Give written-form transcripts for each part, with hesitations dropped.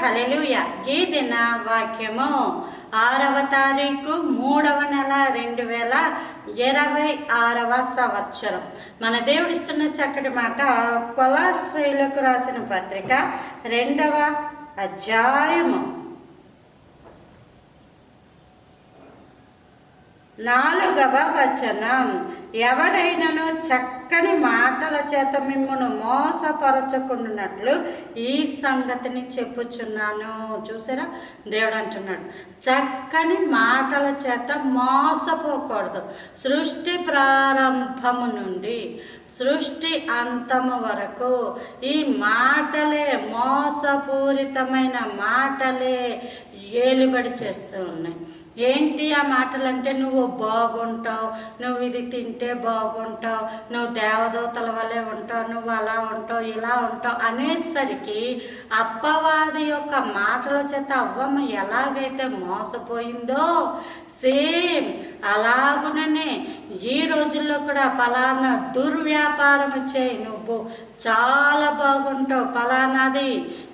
హల్లెలూయా. ఈ దిన వాక్యము 6వ తారీఖు 3వ నెల 2026వ సంవత్సరం. మన దేవుడిస్తున్న చక్కటి మాట కొలస్సీయులకు రాసిన పత్రిక 2వ అధ్యాయము 4వ వచనం. ఎవడైనను చక్కని మాటల చేత మిమ్మును మోసపరచకుండానట్లు ఈ సంగతిని చెప్పుచున్నాను. చూసారా, దేవుడు అంటున్నాడు చక్కని మాటల చేత మోసపోకూడదు. సృష్టి ప్రారంభము నుండి సృష్టి అంతము వరకు ఈ మాటలే, మోసపూరితమైన మాటలే ఏలుబడి చేస్తూ ఉన్నాయి. ఏంటి ఆ మాటలు అంటే, నువ్వు బాగుంటావు, నువ్వు ఇది తింటే బాగుంటావు, నువ్వు దేవదూతల వల్లే ఉంటావు, నువ్వు అలా ఉంటావు, ఇలా ఉంటావు అనేసరికి అప్పవాది యొక్క మాటల చేత అవ్వమ్మ ఎలాగైతే మోసపోయిందో సేమ్ అలాగుననే ఈ రోజుల్లో కూడా పలానా దుర్వ్యాపారం చేయి, నువ్వు చాలా బాగుంటావు, పలానాది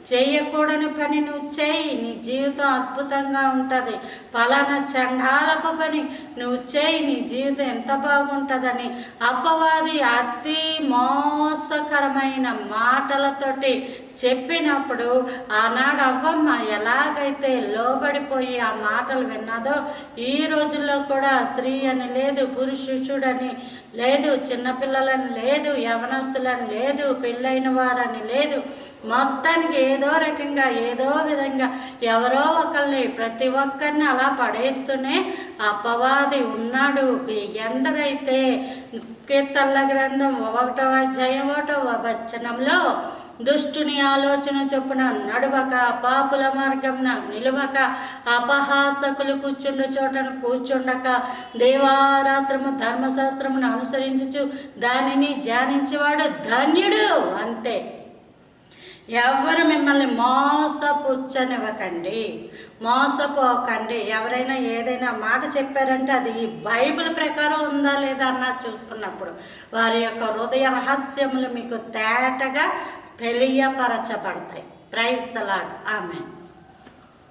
చేయకూడని పని నువ్వు చేయి, నీ జీవితం అద్భుతంగా ఉంటుంది, పలానా చండాలపు పని నువ్వు చేయి, నీ జీవితం ఎంత బాగుంటుందని అపవాది అతి మోసకరమైన మాటలతోటి చెప్పినప్పుడు ఆనాడు అవ్వమ్మ ఎలాగైతే లోబడిపోయి ఆ మాటలు విన్నదో ఈ రోజుల్లో కూడా స్త్రీ అని లేదు, పురుషుడని లేదు, చిన్నపిల్లలని లేదు, యవనస్తులని లేదు, పెళ్ళైన వారని లేదు, మొత్తానికి ఏదో రకంగా ఏదో విధంగా ఎవరో ఒకరిని ప్రతి ఒక్కరిని అలా పడేస్తూనే అపవాది ఉన్నాడు. ఎందరైతే కీర్తనల గ్రంథం 1వ అధ్యాయం 1వ వచనంలో దుష్టుని ఆలోచన చొప్పున నడవక, పాపుల మార్గంన నిలువక, అపహాసకులు కూర్చుండు చోటను కూర్చుండక, దేవారాత్రము ధర్మశాస్త్రమును అనుసరించుచు దానిని ధ్యానించేవాడు ధన్యుడు. అంతే. ఎవరు మిమ్మల్ని మోసపుచ్చనివ్వకండి, మోసపోకండి. ఎవరైనా ఏదైనా మాట చెప్పారంటే అది బైబిల్ ప్రకారం ఉందా లేదా అన్నది చూసుకున్నప్పుడు వారి యొక్క హృదయ రహస్యములు మీకు తేటగా తెలియపరచబడతాయి. Praise the Lord. ఆమేన్.